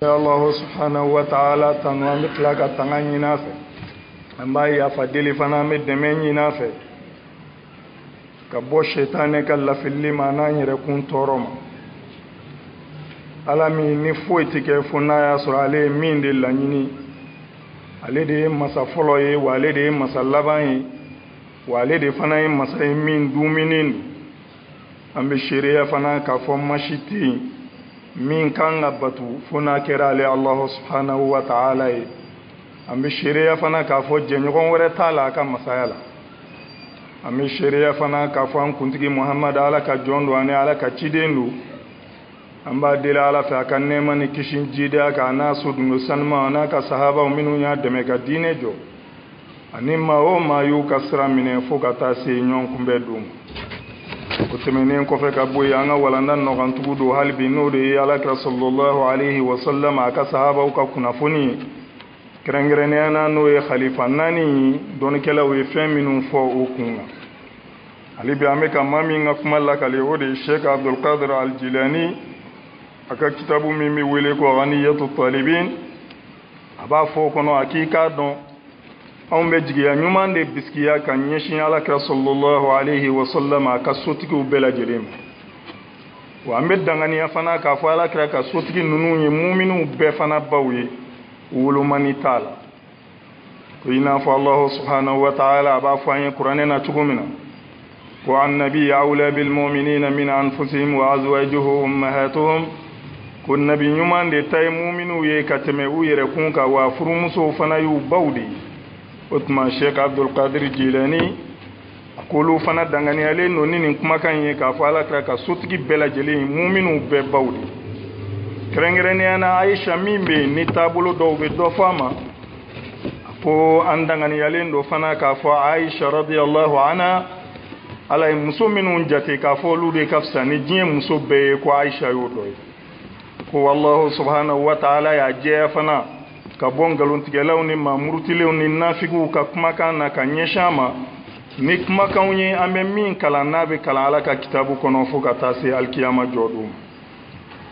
Allah subhanahu wa ta'ala tanu an bɛ tila ka tanga ɲini a fɛ an b'a yafa deli fana an bɛ dɛmɛ ɲini a fɛ ka bɔ sɛtanɛ ka lafili ma n'an yɛrɛ kun tɔɔrɔ ma ala min ni foyi tɛ kɛ fo n'a y'a sɔrɔ ale ye min de laɲini ale de ye masa fɔlɔ ye wa ale de ye masa laban ye wa ale de fana ye masa ye min duminen don an bɛ seereya fana k'a fɔ masi tɛ yen min kan ka batu fo n'a kɛra ale Allah subhanahu wa ta'ala ye an bɛ seereya fana k'a fɔ jɛɲɔgɔn wɛrɛ t'a la a ka masaya la an bɛ seereya fana k'a fɔ an kuntigi Muhamad ala ka jɔn don ani ala ka ciden don an b'a deli ala fɛ a ka nɛɛma ni kisi jidenya kan n'a so dungo sanuma n'a ka sahabaw minnu y'a dɛmɛ ka diinɛ jɔ ani maa o maa y'u ka sira minɛ fo ka taa se ɲɔgɔn kunbɛn don o tɛmɛnen kɔfɛ ka bɔ yen an ka walanda nɔgɔntugu don hali bi n'o de ye alakira sallallahu alayhi wa sallam a ka sahabaw ka kunnafoni ye kɛrɛnkɛrɛnnenya na n'o ye khalifa naani ye dɔnnikɛlaw ye fɛn minnu fɔ o kun kan hali bi an bɛ ka maa min ka kuma lakale o de ye Sheikh Abdul Qadir al-Jilani a ka kitabu min bɛ wele ko Ghaniyatu Talibin a b'a fɔ o kɔnɔ a k'i k'a dɔn anw bɛ jigiya ɲuman de bisikiya ka ɲɛsin alakira sallallahu alayhi wa sallam a ka sotigiw bɛɛ lajɛlen ma wa an bɛ danganiya fana k'a fɔ alakira ka sotigi ninnu ye muminiw bɛɛ fana baw ye wolomani t'a la ko i n'a fɔ Allah subhanahu wa ta'ala a b'a fɔ an ye kuranɛ na cogo min na ko annabi awla bil mu'minina min anfusihim wa azwajuhum ummahatuhum ko nabi ɲuman de ta ye muminiw ye ka tɛmɛ u yɛrɛ kun kan wa furumusow fana y'u baw de ye o tuma Sheikh Abdul Qadir Jilani a k'olu fana danganiyalen don ni nin kumakan ye k'a fɔ alakira ka sotigi bɛɛ lajɛlen muminiw bɛɛ baw de kɛrɛnkɛrɛnnenya na Aisha min bɛ yen ni taabolo dɔw bɛ dɔ fɔ a ma ko an danganiyalen don fana k'a fɔ Aisha radiyallahu anha ala ye muso minnu jate k'a fɔ olu de ka fisa ni diɲɛ muso bɛɛ ye ko Aisha y'o dɔ ye ko Allah subhanahu wa ta'ala y'a jɛya fana ka bɔ ngalontigɛlaw ni mamurutilenw ni nafigiw ka kumakan na ka ɲɛsin a ma ni kumakanw ye an bɛ min kalan n'a bɛ kalan ala ka kitabu kɔnɔ fo ka taa se alikiyama jɔ don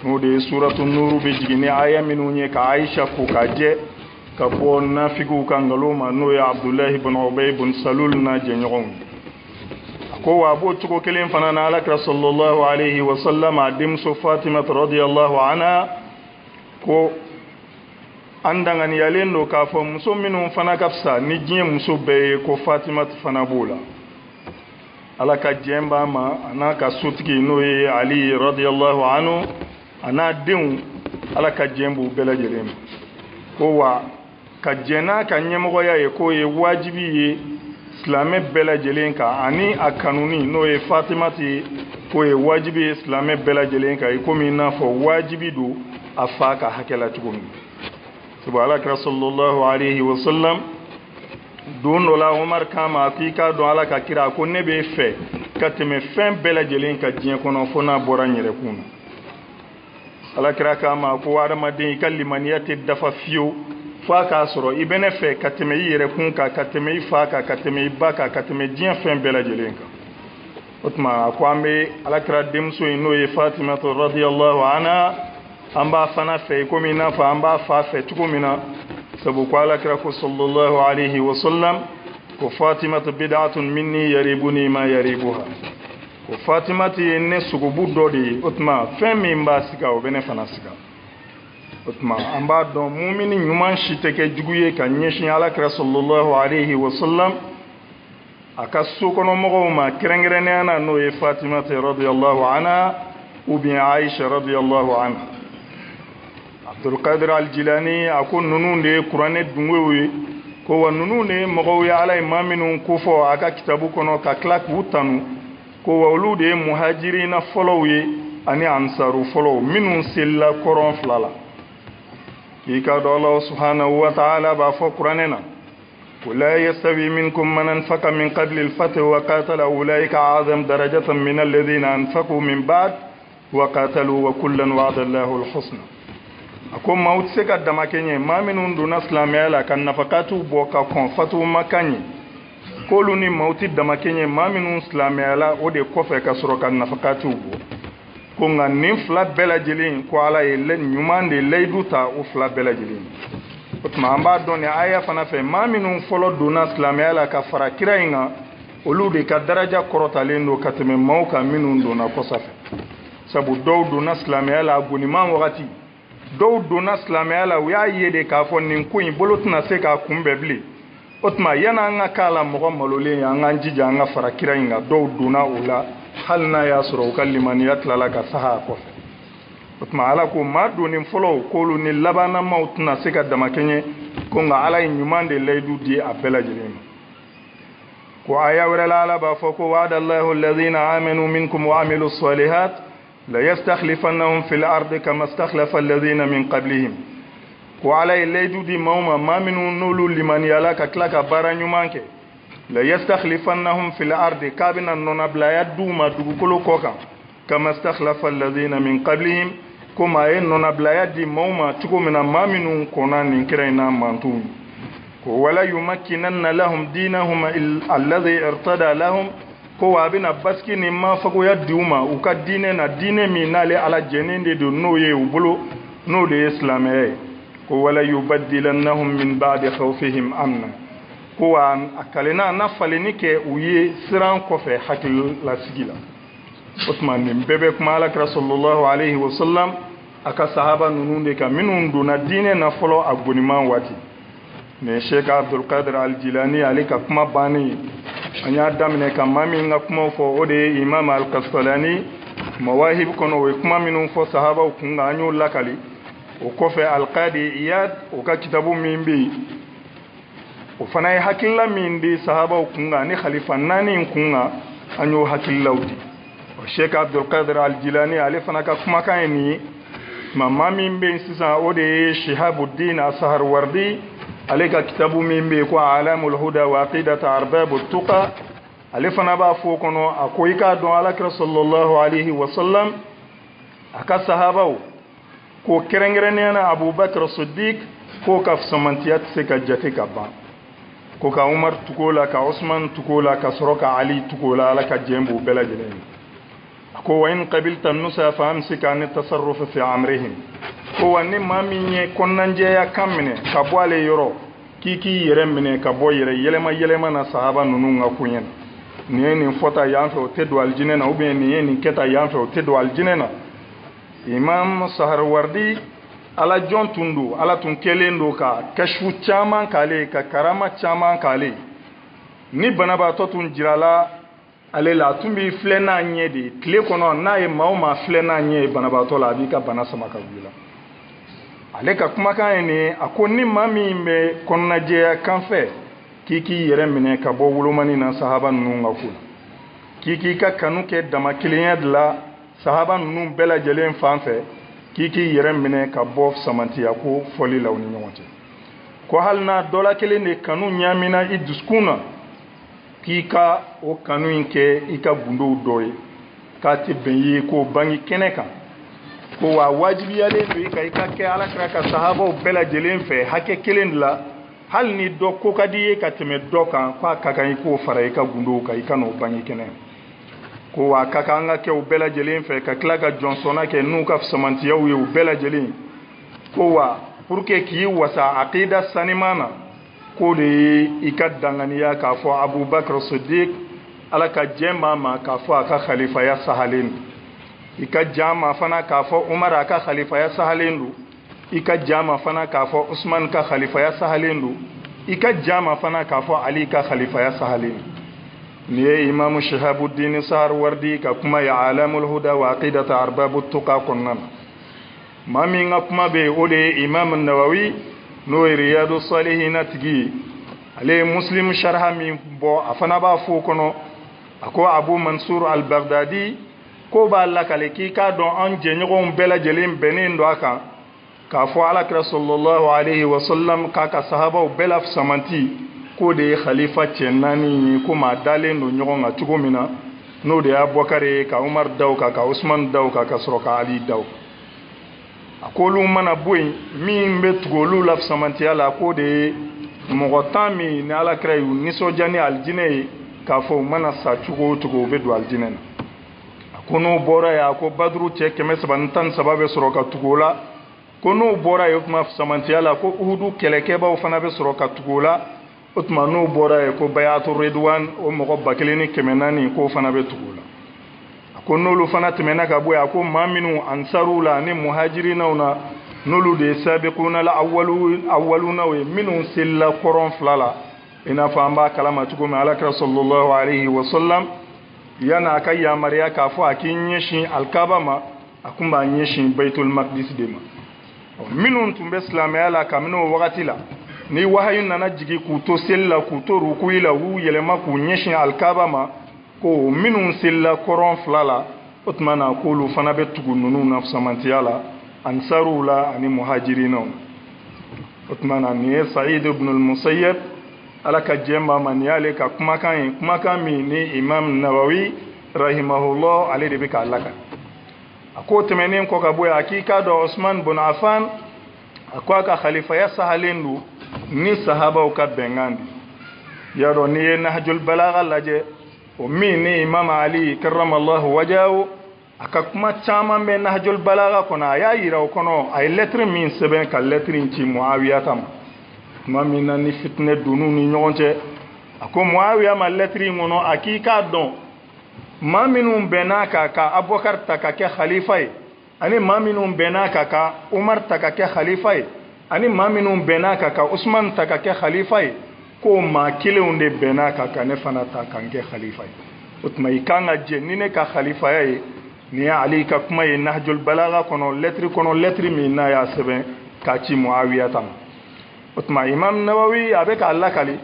n'o de ye suratu nuru bɛ jigin ni aya minnu ye ka Aisha ko ka jɛ ka bɔ nafigiw ka ngalon ma n'o ye Abdullahi ibn Ubay ibn Salul n'a jɛɲɔgɔnw ko wa b'o cogo kelen fana na alakira sallallahu alayhi wa sallam a denmuso Fatima radiyallahu anha ko an danganiyalen don k'a fɔ muso minnu fana ka fisa ni diɲɛ muso bɛɛ ye ko Fatima fana b'o la ala ka jɛn b'a ma a n'a ka sotigi n'o ye Ali radiyallahu anhu a n'a denw ala ka jɛn b'u bɛɛ lajɛlen ma ko wa ka jɛn n'a ka ɲɛmɔgɔya ye k'o ye wajibi ye silamɛ bɛɛ lajɛlen kan ani a kanuni n'o ye Fatima ye k'o ye wajibi ye silamɛ bɛɛ lajɛlen kan i komi i n'a fɔ wajibi don a fa ka hakɛ la cogo min sabu alakira sallallahu alayhi wa sallam don dɔ la Umar kama k'i k'a dɔn ala ka kira ko ne bɛ fɛ ka tɛmɛ fɛn bɛɛ lajɛlen ka diɲɛ kɔnɔ fo n'a bɔra n yɛrɛ kun na alakira kama ko adamaden i ka limaniya tɛ dafa fiyewu fo a k'a sɔrɔ i bɛ ne fɛ ka tɛmɛ i yɛrɛ kun kan ka tɛmɛ i fa kan ka tɛmɛ i ba kan ka tɛmɛ diɲɛ fɛn bɛɛ lajɛlen kan o tuma a ko an bɛ alakira denmuso in n'o ye Fatima radiyallahu anha an b'a fana fɛ komi i n'a fɔ an b'a fa fɛ cogo min na sabu ko alakira ko sallallahu alayhi wa sallam ko Fatima bid'atun minni yaribuni ma yaribuha ko Fatima ye ne sogobu dɔ de ye o tuma fɛn min b'a siga o bɛ ne fana siga o tuma an b'a dɔn mumini ɲuman si tɛ kɛ jugu ye ka ɲɛsin alakira sallallahu alayhi wa sallam a ka sokɔnɔmɔgɔw ma kɛrɛnkɛrɛnnenya na n'o ye Fatima radiyallahu anha ou bien Aisha radiyallahu anha Abdul Qadir al-Jilani a ko ninnu de ye kuranɛ dungow ye ko wa ninnu de ye mɔgɔw ye ala ye maa minnu kofɔ a ka kitabu kɔnɔ ka tila k'u tanu ko wa olu de ye muhajirina fɔlɔw ye ani ansaru fɔlɔw minnu selila kɔrɔn fila la k'i ka dɔn Allah subhanahu wa ta'ala b'a fɔ kuranɛ na ko la yastawi minkum man anfaqa min qabli al-fath wa qatala ulaika a'zam darajatan min alladhina anfaqu min ba'd wa qatalu wa kullan wa'ada Allahu al-husna a ko maaw tɛ se ka dama kɛ ɲɛ maa minnu donna silamɛya la ka nafakatiw bɔ ka kɔn fatuw ma ka ɲɛ k'olu ni maaw tɛ dama kɛ ɲɛ maa minnu silamɛya la o de kɔfɛ ka sɔrɔ ka nafakatiw bɔ ko nga nin fila bɛɛ lajɛlen ko ala ye ɲuman de layidu ta o fila bɛɛ lajɛlen o tuma an b'a dɔn ni aya fana fɛ maa minnu fɔlɔ donna silamɛya la ka fara kira in kan olu de ka daraja kɔrɔtalen don ka tɛmɛ maaw kan minnu donna kɔsa fɛ sabu dɔw donna silamɛya la goniman wagati dɔw donna silamɛya la u y'a ye de k'a fɔ nin ko in bolo tɛna se k'a kunbɛn bilen o tuma yan'an ka k'a la mɔgɔ malolen ye an k'an jija an ka fara kira in kan dɔw donna o la hali n'a y'a sɔrɔ u ka limaniya tilala ka saha a kɔfɛ o tuma ala ko maa donnen fɔlɔw k'olu ni labanamaw tɛna se ka damakɛɲɛ ko nka ala ye ɲuman de layidu di a bɛɛ lajɛlen ma ko aya wɛrɛ la ala b'a fɔ ko wa'adallahu alladhina amanu minkum wa amilu salihat la yastakhlifannahum fil ardi kama istakhlafa alladhina min qablihim ko ala ye layidu di maaw ma maa minnu n'olu limaniyala ka tila ka baara ɲuman kɛ la yastakhlifannahum fil ardi k'a bɛna nɔnabilaya d'u ma dugukolo kɔ kan kama istakhlafa alladhina min qablihim komi a ye nɔnabilaya di maaw ma cogo min na maa minnu kɔnna nin kira in na mantuw ko wala yumakkinanna lahum dinahum alladhi irtada lahum ko wa a bɛna basiki ni mafagoya di u ma u ka diinɛ na diinɛ min n'ale ala jɛnnen de don n'o ye u bolo n'o de ye silamɛya ye ko wala yubaddilannahum min ba'di khawfihim amna ko wa a kalenna na faleni kɛ u ye siran kɔfɛ hakilasigi la o tuma nin bɛɛ bɛ kuma alakira sallallahu alaihi wasallam a ka sahaba ninnu de kan minnu donna diinɛ na fɔlɔ a goniman waati ne sheikh abdulkadir aljilani ale ka kuma bannen an y'a daminɛ ka maa min ka kumaw fɔ o de ye imam alkastalani mawahib kɔnɔ o ye kuma minnu fɔ sahabaw kun kan an y'o lakali o kɔfɛ alqadi iyad o ka kitabu min bɛ yen o fana ye hakilila min di sahabaw kun kan ni khalifa naani kun kan an y'o hakililaw di o sheikh abdulkadir aljilani ale fana ka kumakan ye nin ye maa min bɛ yen sisan o de ye shihabuddin asaharwardi ale ka kitabu min bɛ yen ko alamul huda wa aqidata arbabu tuqa ale fana b'a fɔ o kɔnɔ a ko i k'a dɔn alakira sallallahu alaihi wasallam a ka sahabaw ko kɛrɛnkɛrɛnnenya na abubakar siddiq ko ka fisamantiya tɛ se ka jate ka ban ko ka umar tugo la ka usman tugo la ka sɔrɔ ka ali tugo la ala ka jɛn b'u bɛɛ lajɛlen ye a ko wa in qabilta nusa fa amsik an tasarruf fi amrihim ko wa ni maa min ye kɔnɔnajɛya kan minɛ ka bɔ ale yɔrɔ k'i k'i yɛrɛ minɛ ka bɔ yɛrɛ yɛlɛma yɛlɛma na sahaba ninnu ka ko ɲɛna nin ye nin fɔta yan fɛ o tɛ don alijinɛ na ubiyɛn nin ye nin kɛta yan fɛ o tɛ don alijinɛ na imam saharwardi ala jɔn tun don ala tun kɛlen don ka kɛsu caman k'ale ka karama caman k'ale ni banabaatɔ tun jirala ale la a tun b'i filɛ n'a ɲɛ de tile kɔnɔ n'a ye maa o maa filɛ n'a ɲɛ ye banabaatɔ la a b'i ka bana sama ka wuli la ale ka kumakan ye nin ye a ko ni maa min bɛ kɔnɔnajɛya kan fɛ k'i k'i yɛrɛ minɛ ka bɔ wolomani na sahaba ninnu ka ko la k'i k'i ka kanu kɛ dama kelenya de la sahaba ninnu bɛɛ lajɛlen fan fɛ k'i k'i yɛrɛ minɛ ka bɔ samantiya ko fɔli la u ni ɲɔgɔn cɛ ko hali n'a dɔ la kelen de kanu ɲamina i dusukun na k'i ka o kanu in kɛ i ka gundow dɔ ye k'a tɛ bɛn i ye k'o bange kɛnɛ kan ko wa wajibiyalen don i ka i ka kɛ alakira ka sahabaw bɛɛ lajɛlen fɛ hakɛ kelen de la hali ni dɔ ko ka di ye ka tɛmɛ dɔ kan k'a ka kan i k'o fara i ka gundow kan i ka n'o bange kɛnɛ ko wa ka kan an ka kɛ u bɛɛ lajɛlen fɛ ka tila ka jɔnsɔnna kɛ n'u ka fisamantiyaw ye u bɛɛ lajɛlen ko wa pour que k'i wasa aqida saniman na k'o de ye i ka danganiya k'a fɔ abubakar siddiq ala ka jɛn b'a ma k'a fɔ a ka khalifaya sahalen don i ka jan ma fana k'a fɔ umar a ka khalifaya sahalen don i ka jan ma fana k'a fɔ usman ka khalifaya sahalen don i ka jan ma fana k'a fɔ ali ka khalifaya sahalen don nin ye imamu shihabuddin saharwardi ka kuma ye alamul huda wa aqidata arbabu tuqa kɔnɔna na maa min ka kuma bɛ yen o de ye imam nawawi n'o ye riyadu salihina tigi ye ale ye muslim sharha min bɔ a fana b'a fɔ o kɔnɔ a ko abu mansur al-baghdadi ko b'a lakale k'i k'a dɔn an jɛɲɔgɔnw bɛɛ lajɛlen bɛnnen don a kan k'a fɔ alakira sallallahu alaihi wasallam k'a ka sahabaw bɛɛ la fisamanti k'o de ye khalifa cɛ naani ye ko maa dalen don ɲɔgɔn kan cogo min na n'o de y'a Abubakar ye ka Umar da o kan ka Usman da o kan ka sɔrɔ ka Ali da o kan a ko olu mana bɔ yen min bɛ tugu olu la fisamantiya la k'o de ye mɔgɔ 10 min ni alakira y'u nisɔndiya ni alijinɛ ye k'a fɔ u mana sa cogo o cogo u bɛ don alijinɛ na a ko n'o bɔra ya ko badru cɛ 313 bɛ sɔrɔ ka tugu o la ko n'o bɔra ye o tuma samantiya la ko uhudu kɛlɛkɛbaw fana bɛ sɔrɔ ka tugu o la o tuma n'o bɔra ye ko bayatu ridwan o mɔgɔ 1400 k'o fana bɛ tugu o la ko n'olu fana tɛmɛna ka bɔ yan ko maa minnu ansaru la ni muhajirinaw na n'olu de ye sabiquna la awwalunaw ye minnu selila kɔrɔn 2 la i n'a fɔ an b'a kalama cogo min alakira sallallahu alayhi wa sallam yana a ka yamariya k'a fɔ a k'i ɲɛsin alikaba ma a kun b'a ɲɛsin baitul maqdis de ma minnu tun bɛ silamɛya la kabini o wagati la ni wahayu nana jigi k'u to seli la k'u to rukuyi la u yɛlɛma k'u ɲɛsin alikaba ma ko minnu selila kɔrɔn 2 la o tuma na k'olu fana bɛ tugu ninnu na samantiya la ansaruw la ani muhajirinaw o tuma na nin ye Sa'id ibn al-Musayyab ala ka jɛma ma nin y'ale ka kumakan ye kumakan min ni Imam Nawawi rahimahullah ale de bɛ k'a lakan a ko tɛmɛnen kɔ ka bɔ yen a k'i k'a dɔn Usman bin Affan a ko a ka khalifaya sahalen don ni sahabaw ka bɛnkan de y'a dɔn n'i ye Nahjul Balagha lajɛ o min ni Imam Ali karramallahu wajahu a ka kuma caman bɛ Nahjul Balagha kɔnɔ a y'a yira o kɔnɔ a ye lettre min sɛbɛn ka lettre in ci Muawiya ta ma tuma min na ni fitinɛ donn'u ni ɲɔgɔn cɛ a ko Muawiya ma lettre in kɔnɔ a k'i k'a dɔn maa minnu bɛnna ka Abubakar ta ka kɛ khalifa ye ani maa minnu bɛnna ka Umar ta ka kɛ khalifa ye ani maa minnu bɛnna ka Usman ta ka kɛ khalifa ye ko maa kelenw de bɛnna ka ne fana ta kan kɛ khalifa ye o tuma i kan ka jɛ ni ne ka khalifaya ye ni ye Ali ka kuma ye Nahjul Balagha kɔnɔ lettre min n'a y'a sɛbɛn k'a ci Muawiya ta ma o tuma Imam Nawawi a bɛ k'a lakali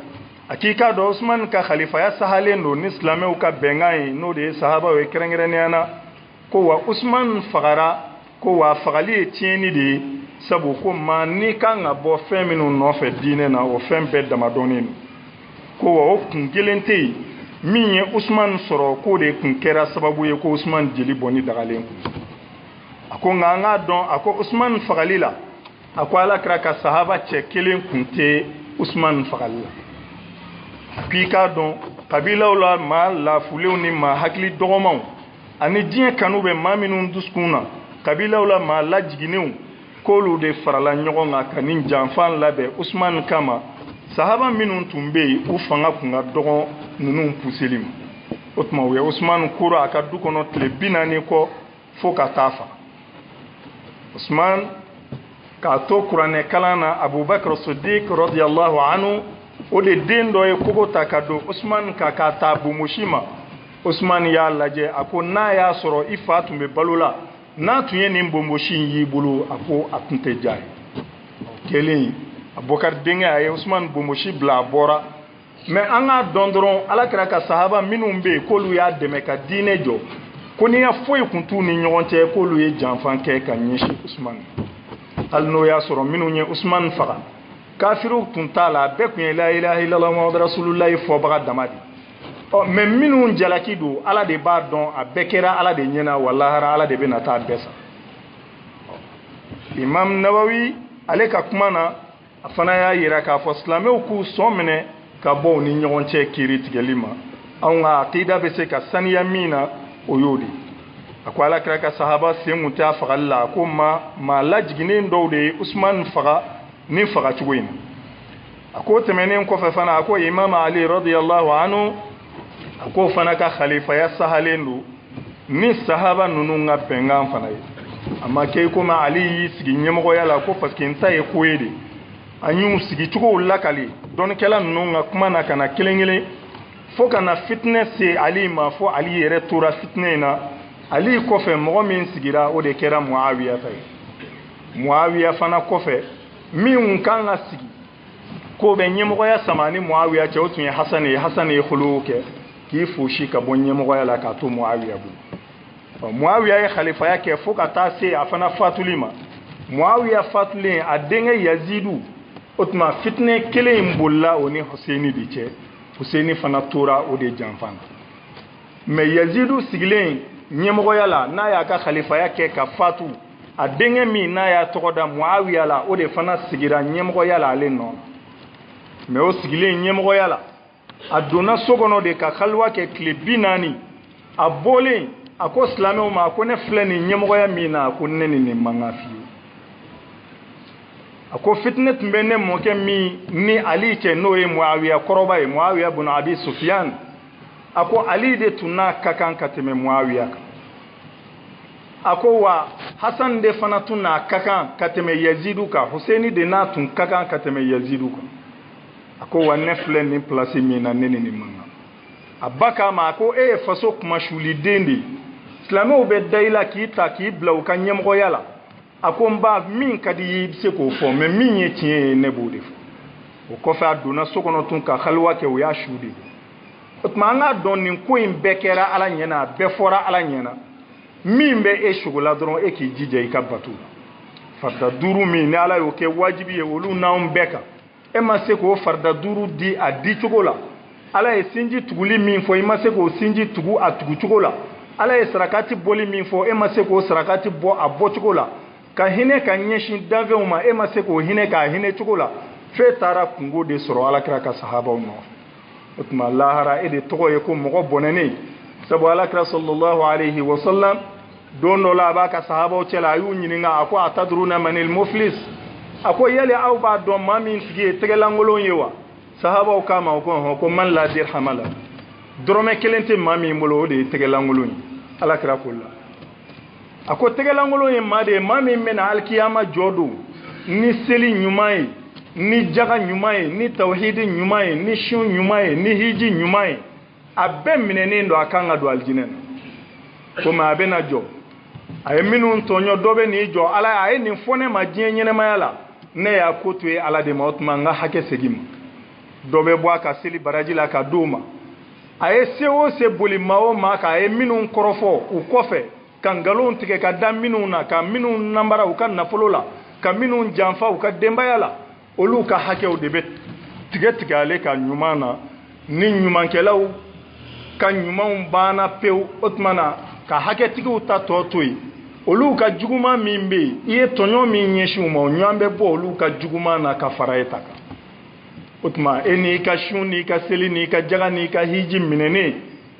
a k'i k'a dɔn Usman ka khalifaya sahalen don ni silamɛw ka bɛnkan ye n'o de ye sahabaw ye kɛrɛnkɛrɛnnenya na ko wa Usman fagara ko wa fagali ye tiɲɛni de ye sabu ko maa ni kan ka bɔ fɛn minnu nɔfɛ diinɛ na o fɛn bɛɛ damadɔnnen don ko wa o kun kelen tɛ yen min ye Usman sɔrɔ k'o de kun kɛra sababu ye ko Usman jeli bɔnni dagalen kun a ko nka an k'a dɔn a ko Usman fagali la a ko Alakira ka sahaba cɛ kelen kun tɛ Usman fagali la a k'i k'a dɔn kabilaw la maa lafulenw ni maa hakili dɔgɔmanw ani diɲɛ kanu bɛ maa minnu dusukun na kabilaw la maa lajiginnenw k'olu de farala ɲɔgɔn kan ka nin janfan labɛn Usman kama sahaba minnu tun bɛ yen u fanga kun ka dɔgɔn ninnu puseli ma o tuma u ye Usman kura a ka du kɔnɔ tile 40 kɔ fo ka taa fa Usman k'a to kuranɛ kalan na Abubakar Siddiq radiyallahu anhu o de den dɔ ye kogo ta ka don Usman ka k'a ta bomosi ma Usman y'a lajɛ a ko n'a y'a sɔrɔ i fa tun bɛ balo la n'a tun ye nin bomosi in y'i bolo a ko a tun tɛ diya ye kelen Abubakar denkɛ a ye Usman bomosi bila a bɔra mais an k'a dɔn dɔrɔn Alakira ka sahaba minnu bɛ yen k'olu y'a dɛmɛ ka diinɛ jɔ ko n'i ya foyi kun t'u ni ɲɔgɔn cɛ k'olu ye janfan kɛ ka ɲɛsin Usman hali n'o y'a sɔrɔ minnu ye Usman faga kafiriw tun t'a la a bɛɛ tun ye la ilaha illallah muhamadu rasulullah fɔbaga dama de mais minnu jalaki don Ala de b'a dɔn a bɛɛ kɛra Ala de ɲɛna wa lahara Ala de bɛna taa bɛɛ sa Imam Nawawi ale ka kuma na a fana y'a yira k'a fɔ silamɛw k'u sɔn minɛ ka bɔ u ni ɲɔgɔn cɛ kiiri tigɛli ma anw ka akida bɛ se ka saniya min na o y'o de a ko Alakira ka sahaba sen kun tɛ a fagali la a ko maa lajiginnen dɔw de ye Usman faga ni fagacogo in na a ko tɛmɛnen kɔfɛ fana a ko Imam Ali radiyallahu anhu a ko fana ka khalifaya sahalen don ni sahaba ninnu ka bɛnkan fana ye a ma kɛ komi Ali y'i sigi ɲɛmɔgɔya la ko parce que n ta ye ko ye de an y'u sigi cogow lakali dɔnnikɛla ninnu ka kuma na ka na kelen kelen fo ka na fitinɛ se Ali ma fo Ali yɛrɛ tora fitinɛ in na Ali kɔfɛ mɔgɔ min sigira o de kɛra Muawiya ta ye Muawiya fana kɔfɛ min kan ka sigi ko bɛ ɲɛmɔgɔya sama ni Muawiya cɛ o tun ye Hasan ye khulu kɛ k'i fosi ka bɔ ɲɛmɔgɔya la k'a to Muawiya bolo Muawiya ye khalifaya kɛ fo ka taa se a fana fatuli ma Muawiya fatulen a denkɛ Yazidu o tuma fitinɛ kelen in bolila o ni Husaini de cɛ Husaini fana tora o de janfan mais Yazidu sigilen ɲɛmɔgɔya la n'a y'a ka khalifaya kɛ ka fatu a denkɛ min n'a y'a tɔgɔ da Muawiya la o de fana sigira ɲɛmɔgɔya la ale nɔ mais o sigilen ɲɛmɔgɔya la a donna so kɔnɔ de ka kaliwa kɛ tile 40 a bɔlen ako silamɛw ma ko ne filɛ nin ɲɛmɔgɔya min na ko ne ni nin man kan fiyewu a ko fitinɛ tun bɛ ne mɔkɛ min ni ali cɛ n'o ye muawiya kɔrɔba ye muawiya bun abi sufiyan a ko ali de tun n'a ka kan ka tɛmɛ muawiya kan a ko wa hasan de fana tun n'a ka kan ka tɛmɛ yazidu kan husaini de n'a tun ka kan ka tɛmɛ yazidu kan a ko wa ne filɛ nin pilasi min na ne ni nin man kan a ba k'a ma a ko e ye faso kumasuliden de ye silamɛw bɛ da i la k'i ta k'i bila u ka ɲɛmɔgɔya la a ko n ba min ka di i bɛ se k'o fɔ mɛ min ye tiɲɛ ye ne b'o de fɔ o kɔfɛ a donna so kɔnɔ tun ka haliwa kɛ o y'a su de o tuma an k'a dɔn nin ko in bɛɛ kɛra ala ɲɛna a bɛɛ fɔra ala ɲɛna min bɛ e sogo la dɔrɔn e k'i jija i ka bato la farida duuru min ni ala y'o kɛ wajibi ye olu n'anw bɛɛ kan e ma se k'o farida duuru di a di cogo la ala ye sinji tuguli min fɔ i ma se k'o sinji tugu a tugu cogo la ala ye sarakati bɔli min fɔ e ma se k'o sarakati bɔ a bɔ cogo la ka hinɛ ka ɲɛsin danfɛnw ma e ma se k'o hinɛ k'a hinɛ cogo la f'e taara kungo de sɔrɔ alakira ka sahabaw nɔfɛ o tuma lahara e de tɔgɔ ye ko mɔgɔ bɔnɛnen sabu alakira sallallahu alayhi wa sallam don dɔ la a b'a ka sahabaw cɛla a y'u ɲininka a ko atadruna manil muflis a ko yali aw b'a dɔn maa min tigi ye tɛgɛlankolon ye wa sahabaw k'a ma o ko hɔn ko man la dirhama la dɔrɔmɛ kelen tɛ maa min bolo o de ye tɛgɛlankolon ye alakira ko la a ko tɛgɛlankolon ye maa de ye maa min bɛna alikiyama jɔ don ni seli ɲuman ye ni jaga ɲuman ye ni tawhidi ɲuman ye ni sun ɲuman ye ni hiji ɲuman ye a bɛɛ minɛnen don a kan ka don alijinɛ na komi a bɛna jɔ a ye minnu tɔɲɔ dɔ bɛ nin jɔ ala a ye nin fɔ ne ma diɲɛ ɲɛnɛmaya la ne y'a ko to ye ala de ma o tuma n ka hakɛ segin ma dɔ bɛ bɔ a ka seli baraji la ka d'o ma a ye se o se boli maa o maa kan a ye minnu kɔrɔfɔ u kɔfɛ ka nkalon tigɛ ka da minnu na ka minnu nambara u ka nafolo la ka minnu janfa u ka denbaya la olu ka hakɛw de bɛ tigɛ ale ka ɲuman na ni ɲumankɛlaw ka ɲumanw banna pewu o tuma na ka hakɛtigiw ta tɔ to yen olu ka juguman min bɛ yen i ye tɔɲɔ min ɲɛsin u ma o ɲɔgɔn bɛ bɔ olu ka juguman na ka fara e ta kan o tuma e n'i ka sun n'i ka seli n'i ka jaga n'i ka hiji minɛnen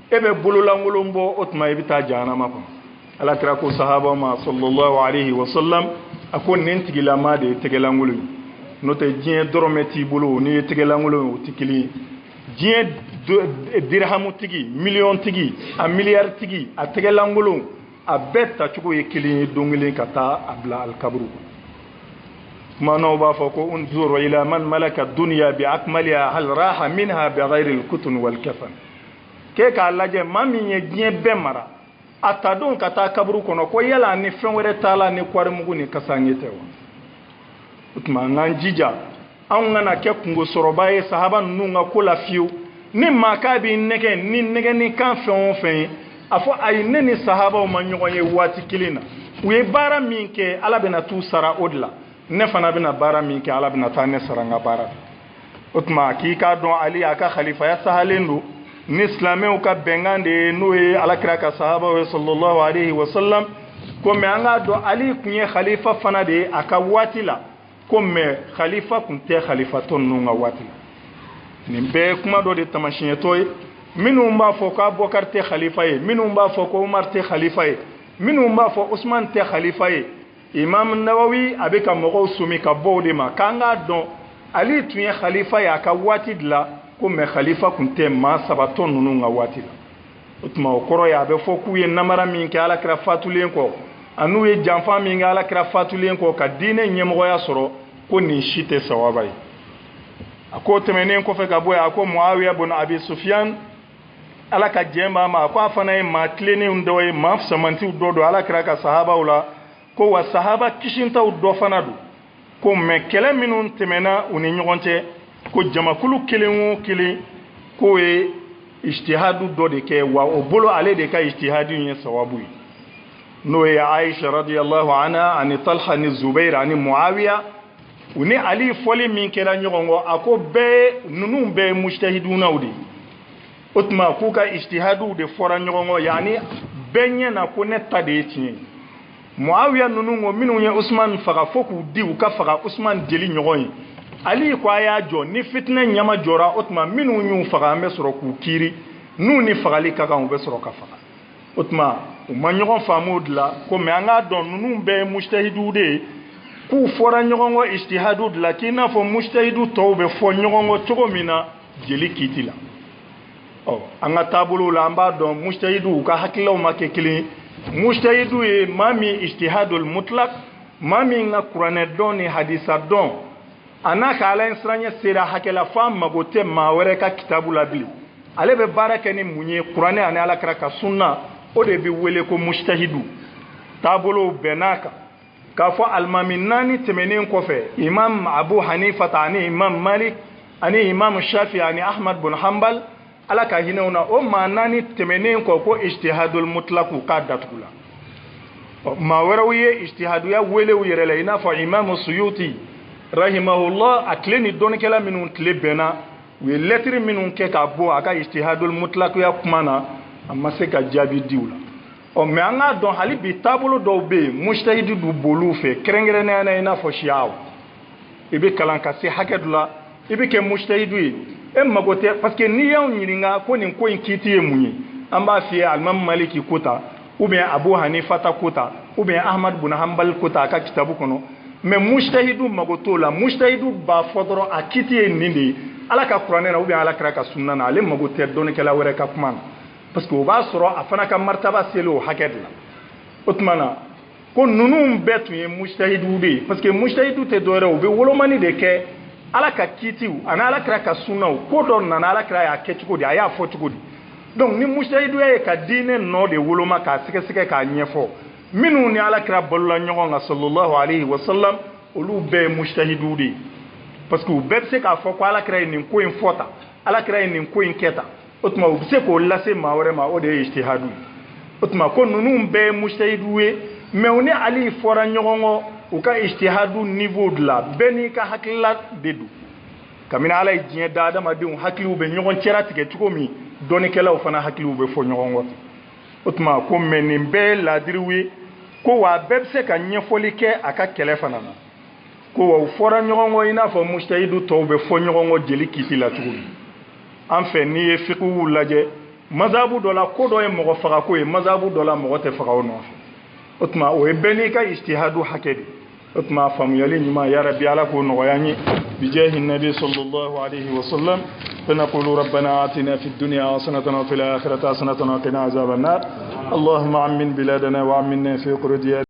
e bɛ bololankolon bɔ o tuma i bɛ taa jahanama kɔnɔ alakira ko sahaba ma sallallahu alayhi wa sallam a ko nin tigilama de ye tɛgɛlankolon ye n'o tɛ diɲɛ dɔrɔmɛ t'i bolo n'i ye tɛgɛlankolon ye o tɛ kelen ye diɲɛ dirhamu tigi miliyɔn tigi a miliyari tigi a tɛgɛlankolon a bɛɛ tacogo ye kelen ye don kelen ka taa a bila alikaburu kumanaw b'a fɔ ko unzur ila man malaka dunya bi akmaliha hal raha minha bi ghayri al-kutun wal kafan ke k'a lajɛ maa min ye diɲɛ bɛɛ mara a ta don ka taa kaburu kɔnɔ ko yala ni fɛn wɛrɛ t'a la ni kwarimugu ni kasange tɛ wa o tuma an k'an jija anw kana kɛ kungosɔrɔba ye sahaba ninnu ka ko la fiyewu ni maa k'a b'i nɛgɛ ni nɛgɛni kan fɛn o fɛn ye a fɔ ayi ne ni sahabaw ma ɲɔgɔn ye waati kelen na u ye baara min kɛ ala bɛna t'u sara o de la ne fana bɛna baara min kɛ ala bɛna taa ne sara n ka baara la o tuma k'i k'a dɔn ali a ka khalifaya sahalen don ni silamɛw ka bɛnkan de ye n'o ye alakira ka sahabaw ye sallallahu alayhi wa sallam ko mɛ an k'a dɔn ali tun ye khalifa fana de ye a ka waati la ko mɛ khalifa tun tɛ khalifa tɔ ninnu ka waati la nin bɛɛ ye kuma dɔ de tamasiyɛntɔ ye minnu b'a fɔ ko abubakar tɛ khalifa ye minnu b'a fɔ ko umar tɛ khalifa ye minnu b'a fɔ usman tɛ khalifa ye imam nawawi a bɛ ka mɔgɔw sumi ka bɔ o de ma k'an k'a dɔn ali tun ye khalifa ye a ka waati de la ko mɛ khalifa tun tɛ maa saba tɔ ninnu ka waati la o tuma o kɔrɔ ye a bɛ fɔ k'u ye namara min kɛ alakira fatulen kɔ an'u ye janfa min kɛ alakira fatulen kɔ ka diinɛ ɲɛmɔgɔya sɔrɔ ko nin si tɛ sawaba ye a ko tɛmɛnen kɔfɛ ka bɔ yen a ko muawiya bun abi sufiyan ala ka jɛn b'a ma a ko a fana ye maa tilennenw dɔ ye maa samantiw dɔ don alakira ka sahabaw la ko wa sahaba kisintaw dɔ fana don ko mɛ kɛlɛ minnu tɛmɛna u ni ɲɔgɔn cɛ ko jamakulu kelen o kelen k'o ye ijtihadu dɔ de kɛ wa o bolo ale de ka ijtihadu ye sawabu ye n'o ye aisha radiyallahu anha ani talha ni zubair ani muawiya u ni ali fɔli min kɛra ɲɔgɔn kɔ a ko bɛɛ ninnu bɛɛ ye mujtahidunaw de o tuma k'u ka ijtihadu de fɔra ɲɔgɔn kɔ yani bɛɛ ɲɛ na ko ne ta de ye tiɲɛ ye muawiya ninnu ko minnu ye usman faga fo k'u di u ka faga usman deli ɲɔgɔn ye ali ko a y'a jɔ ni fitinɛ ɲama jɔra o tuma minnu y'u faga an bɛ sɔrɔ k'u kiiri n'u ni fagali ka kan u bɛ sɔrɔ ka faga o tuma u ma ɲɔgɔn faamu de la ko mais an k'a dɔn ninnu bɛɛ ye mujtahidu de ye k'u fɔra ɲɔgɔn kɔ ijtihadu de la k'i n'a fɔ mujtahidu tɔw bɛ fɔ ɲɔgɔn kɔ cogo min na jeli kiiti la an ka taabolow la an b'a dɔn mujtahidu u ka hakilaw ma kɛ kelen ye mujtahidu ye maa min ijtihadul mutlaq maa min ka kuranɛ dɔn ni hadisa dɔn a n'a ka ala ɲɛsiranya sera hakɛ la f'a mago tɛ maa wɛrɛ ka kitabu la bilen ale bɛ baara kɛ ni mun ye kuranɛ ani alakira ka sunna o de bɛ wele ko mujtahidu taabolow bɛɛ n'a kan k'a fɔ alimami naani tɛmɛnen kɔfɛ imam abu hanifata ani imam malik ani imam shafi ani ahmad bin hanbal ala ka hinɛw na o maa naani tɛmɛnen kɔ ko ijtihadul mutlaq k'a datugu la maa wɛrɛw ye ijtihaduya wele u yɛrɛ la i n'a fɔ imam suyuti rahimahullah a tile ni dɔnnikɛla minnu tile bɛnna u ye lɛtiri minnu kɛ k'a bɔ a ka ijtihadul mutlaqiya kuma na a ma se ka jaabi di u la mais an k'a dɔn hali bi taabolo dɔw bɛ yen mujtahidi du b'olu fɛ kɛrɛnkɛrɛnnenya la i n'a fɔ siyaw i bɛ kalan ka se hakɛ dɔ la i bɛ kɛ mujtahidu ye e mago tɛ parce que n'i y'anw ɲininka ko nin ko in kiiti ye mun ye an b'a f'i ye alimami maliki ko ta ou bien abu hanifata ko ta ou bien ahmad bin hanbal ko ta a ka kitabu kɔnɔ mais mujtahidu mago t'o la mujtahidu b'a fɔ dɔrɔn a kiiti ye nin de ye ala ka kuranɛ na ou bien alakira ka sunna na ale mago tɛ dɔnnikɛla wɛrɛ ka kuma na parce que o b'a sɔrɔ a fana ka martaba selen o hakɛ de la o tuma na ko ninnu bɛɛ tun ye mujtahidu de ye parce que mujtahidu tɛ dɔwɛrɛ u bɛ wolomani de kɛ ala ka kiitiw ani alakira ka sunnaw ko dɔ nana alakira y'a kɛ cogo di a y'a fɔ cogo di donc ni mujtahiduya ye ka diinɛ nɔ de woloma k'a sɛgɛsɛgɛ k'a ɲɛfɔ minnu ni alakira balola ɲɔgɔn kan sallallahu alayhi wa sallam olu bɛɛ ye mujtahidu de ye parce que u bɛɛ bɛ se k'a fɔ ko alakira ye nin ko in fɔ tan alakira ye nin ko in kɛ tan o tuma u bɛ se k'o lase maa wɛrɛ ma o de ye ijtihadu ye o tuma ko ninnu bɛɛ ye mujtahidu ye mais u ni ali fɔra ɲɔgɔn kɔ u ka ijtihadu niveau de la bɛɛ n'i ka hakilila de don kabini ala ye diɲɛ da adamadenw hakiliw bɛ ɲɔgɔn cɛra tigɛ cogo min dɔnnikɛlaw fana hakiliw bɛ fɔ ɲɔgɔn kɔ o tuma ko mais nin bɛɛ ye laadiriw ye ko wa a bɛɛ bɛ se ka ɲɛfɔli kɛ a ka kɛlɛ fana na ko wa u fɔra ɲɔgɔn kɔ i n'a fɔ mujtahidu tɔw bɛ fɔ ɲɔgɔn kɔ jeli kiiti la cogo min an fɛ n'i ye fiqhu lajɛ mazabu dɔ la ko dɔ ye mɔgɔ faga ko ye mazabu dɔ la mɔgɔ tɛ faga o nɔfɛ o tuma o ye bɛɛ n'i ka ijtihadu hakɛ de o tuma faamuyali ɲuman ya rabbi ala k'o nɔgɔya n ye bijahi nabi sallallahu alayhi wa sallam فنقول ربنا آتنا في الدنيا حسنة وفي الآخرة حسنة وقنا عذاب النار اللهم عمن بلادنا وعمنا في قرى